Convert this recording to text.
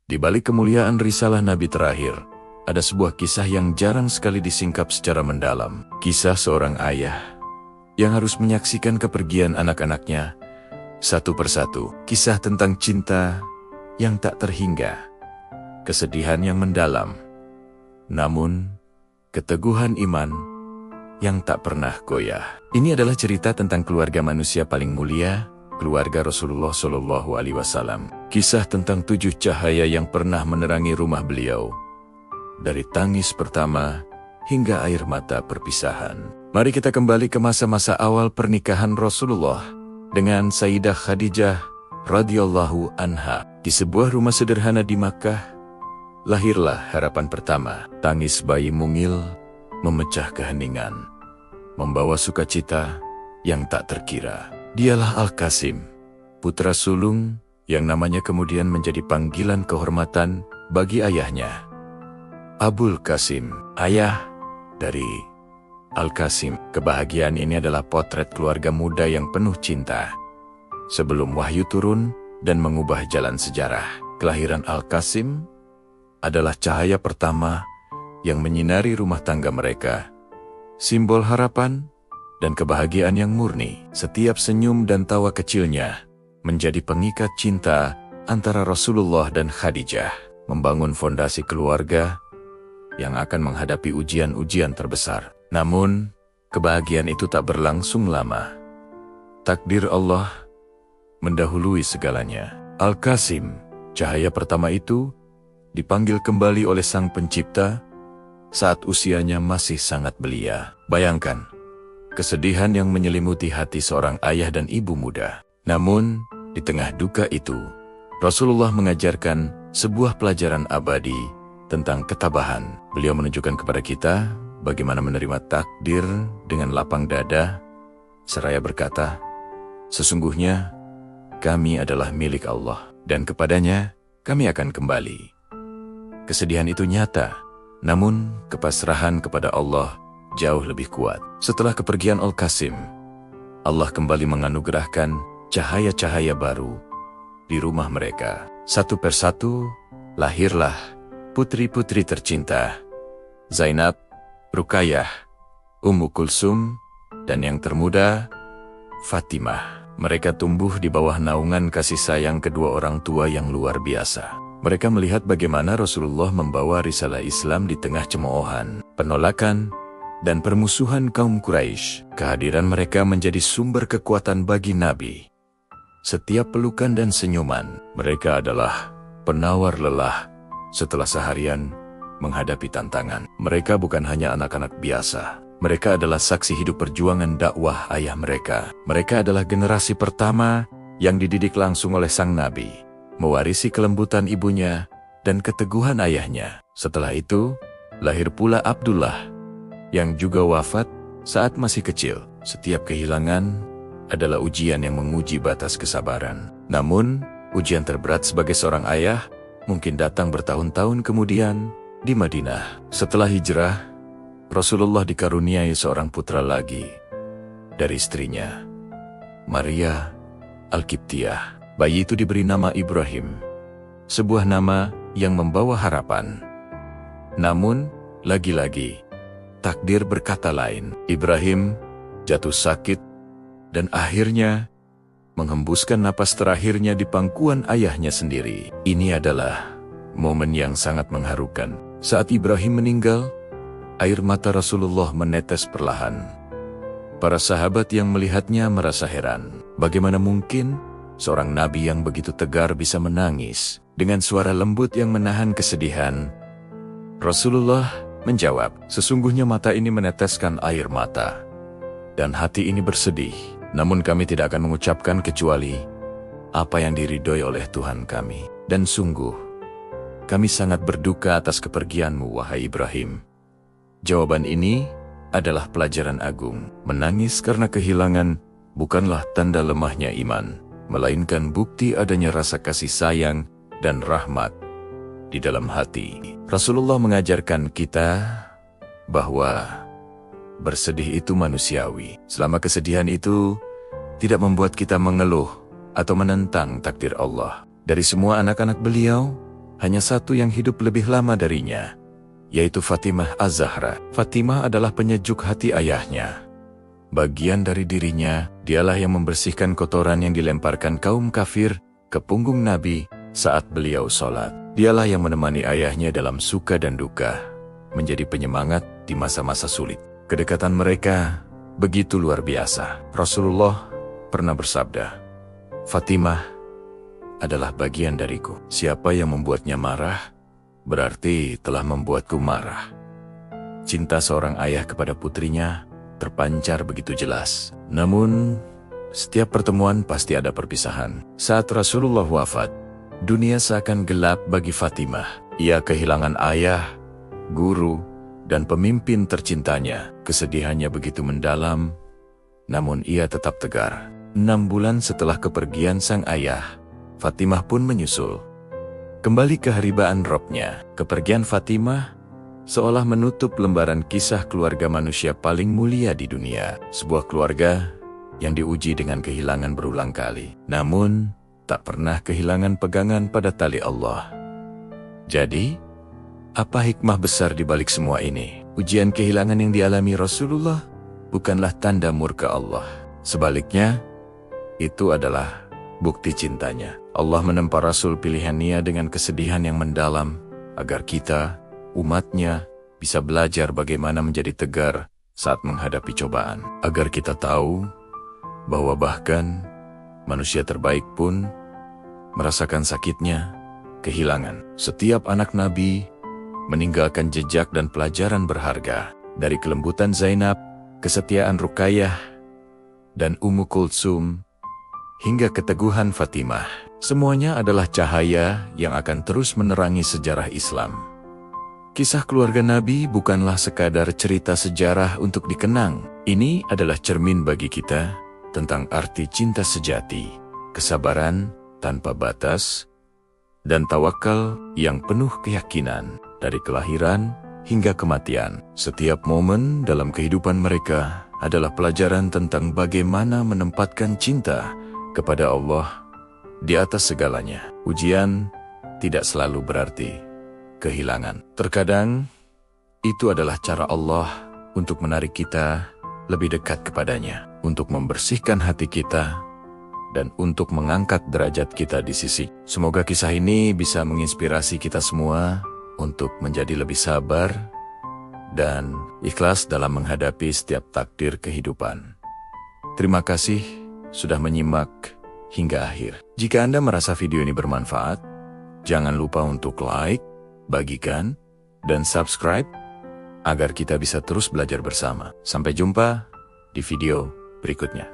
Di balik kemuliaan risalah Nabi terakhir, ada sebuah kisah yang jarang sekali disingkap secara mendalam. Kisah seorang ayah yang harus menyaksikan kepergian anak-anaknya satu persatu. Kisah tentang cinta yang tak terhingga, kesedihan yang mendalam, namun keteguhan iman yang tak pernah goyah. Ini adalah cerita tentang keluarga manusia paling mulia, keluarga Rasulullah Shallallahu Alaihi Wasallam. Kisah tentang 7 cahaya yang pernah menerangi rumah beliau, dari tangis pertama hingga air mata perpisahan. Mari kita kembali ke masa-masa awal pernikahan Rasulullah dengan Sayyidah Khadijah radhiyallahu anha. Di sebuah rumah sederhana di Makkah, lahirlah harapan pertama. Tangis bayi mungil memecah keheningan, membawa sukacita yang tak terkira. Dialah Al-Qasim, putra sulung yang namanya kemudian menjadi panggilan kehormatan bagi ayahnya, Abul Qasim, ayah dari Al-Qasim. Kebahagiaan ini adalah potret keluarga muda yang penuh cinta. Sebelum wahyu turun dan mengubah jalan sejarah, kelahiran Al-Qasim adalah cahaya pertama yang menyinari rumah tangga mereka, simbol harapan dan kebahagiaan yang murni. Setiap senyum dan tawa kecilnya menjadi pengikat cinta antara Rasulullah dan Khadijah, membangun fondasi keluarga yang akan menghadapi ujian-ujian terbesar. Namun, kebahagiaan itu tak berlangsung lama. Takdir Allah mendahului segalanya. Al-Qasim, cahaya pertama itu, dipanggil kembali oleh Sang Pencipta saat usianya masih sangat belia. Bayangkan kesedihan yang menyelimuti hati seorang ayah dan ibu muda. Namun, di tengah duka itu, Rasulullah mengajarkan sebuah pelajaran abadi tentang ketabahan. Beliau menunjukkan kepada kita bagaimana menerima takdir dengan lapang dada, seraya berkata, "Sesungguhnya kami adalah milik Allah, dan kepadanya kami akan kembali." Kesedihan itu nyata, namun kepasrahan kepada Allah jauh lebih kuat. Setelah kepergian Al-Qasim, Allah kembali menganugerahkan cahaya-cahaya baru di rumah mereka. Satu persatu lahirlah putri-putri tercinta, Zainab, Ruqayyah, Ummu Kulsum, dan yang termuda, Fatimah. Mereka tumbuh di bawah naungan kasih sayang kedua orang tua yang luar biasa. Mereka melihat bagaimana Rasulullah membawa risalah Islam di tengah cemoohan, penolakan, dan permusuhan kaum Quraisy. Kehadiran mereka menjadi sumber kekuatan bagi Nabi. Setiap pelukan dan senyuman mereka adalah penawar lelah setelah seharian menghadapi tantangan. Mereka bukan hanya anak-anak biasa. Mereka adalah saksi hidup perjuangan dakwah ayah mereka. Mereka adalah generasi pertama yang dididik langsung oleh sang Nabi, mewarisi kelembutan ibunya dan keteguhan ayahnya. Setelah itu, lahir pula Abdullah, yang juga wafat saat masih kecil. Setiap kehilangan adalah ujian yang menguji batas kesabaran. Namun, ujian terberat sebagai seorang ayah mungkin datang bertahun-tahun kemudian di Madinah. Setelah hijrah, Rasulullah dikaruniai seorang putra lagi dari istrinya, Maria Al-Qibtiyah. Bayi itu diberi nama Ibrahim, sebuah nama yang membawa harapan. Namun, lagi-lagi, takdir berkata lain. Ibrahim jatuh sakit dan akhirnya menghembuskan napas terakhirnya di pangkuan ayahnya sendiri. Ini adalah momen yang sangat mengharukan. Saat Ibrahim meninggal, air mata Rasulullah menetes perlahan. Para sahabat yang melihatnya merasa heran. Bagaimana mungkin seorang nabi yang begitu tegar bisa menangis? Dengan suara lembut yang menahan kesedihan, Rasulullah menjawab, "Sesungguhnya mata ini meneteskan air mata, dan hati ini bersedih. Namun kami tidak akan mengucapkan kecuali apa yang diridhoi oleh Tuhan kami. Dan sungguh, kami sangat berduka atas kepergianmu, wahai Ibrahim." Jawaban ini adalah pelajaran agung. Menangis karena kehilangan bukanlah tanda lemahnya iman, melainkan bukti adanya rasa kasih sayang dan rahmat di dalam hati. Rasulullah mengajarkan kita bahwa bersedih itu manusiawi, selama kesedihan itu tidak membuat kita mengeluh atau menentang takdir Allah. Dari semua anak-anak beliau, hanya satu yang hidup lebih lama darinya, yaitu Fatimah Az-Zahra. Fatimah adalah penyejuk hati ayahnya. Bagian dari dirinya, dialah yang membersihkan kotoran yang dilemparkan kaum kafir ke punggung Nabi saat beliau sholat. Dialah yang menemani ayahnya dalam suka dan duka, menjadi penyemangat di masa-masa sulit. Kedekatan mereka begitu luar biasa. Rasulullah pernah bersabda, "Fatimah adalah bagian dariku. Siapa yang membuatnya marah, berarti telah membuatku marah." Cinta seorang ayah kepada putrinya terpancar begitu jelas. Namun, setiap pertemuan pasti ada perpisahan. Saat Rasulullah wafat, dunia seakan gelap bagi Fatimah. Ia kehilangan ayah, guru, dan pemimpin tercintanya. Kesedihannya begitu mendalam, namun ia tetap tegar. 6 bulan setelah kepergian sang ayah, Fatimah pun menyusul. Kembali ke haribaan robnya, kepergian Fatimah seolah menutup lembaran kisah keluarga manusia paling mulia di dunia. Sebuah keluarga yang diuji dengan kehilangan berulang kali, namun tak pernah kehilangan pegangan pada tali Allah. Jadi, apa hikmah besar di balik semua ini? Ujian kehilangan yang dialami Rasulullah bukanlah tanda murka Allah. Sebaliknya, itu adalah bukti cintanya. Allah menempa Rasul pilihannya dengan kesedihan yang mendalam, agar kita, umatnya, bisa belajar bagaimana menjadi tegar saat menghadapi cobaan. Agar kita tahu bahwa bahkan manusia terbaik pun merasakan sakitnya kehilangan. Setiap anak Nabi meninggalkan jejak dan pelajaran berharga. Dari kelembutan Zainab, kesetiaan Ruqayyah, dan Ummu Kulsum, hingga keteguhan Fatimah. Semuanya adalah cahaya yang akan terus menerangi sejarah Islam. Kisah keluarga Nabi bukanlah sekadar cerita sejarah untuk dikenang. Ini adalah cermin bagi kita tentang arti cinta sejati, kesabaran tanpa batas, dan tawakal yang penuh keyakinan. Dari kelahiran hingga kematian, setiap momen dalam kehidupan mereka adalah pelajaran tentang bagaimana menempatkan cinta kepada Allah di atas segalanya. Ujian tidak selalu berarti kehilangan. Terkadang, itu adalah cara Allah untuk menarik kita lebih dekat kepadanya, untuk membersihkan hati kita, dan untuk mengangkat derajat kita di sisi. Semoga kisah ini bisa menginspirasi kita semua untuk menjadi lebih sabar dan ikhlas dalam menghadapi setiap takdir kehidupan. Terima kasih sudah menyimak hingga akhir. Jika Anda merasa video ini bermanfaat, jangan lupa untuk like, bagikan, dan subscribe agar kita bisa terus belajar bersama. Sampai jumpa di video berikutnya.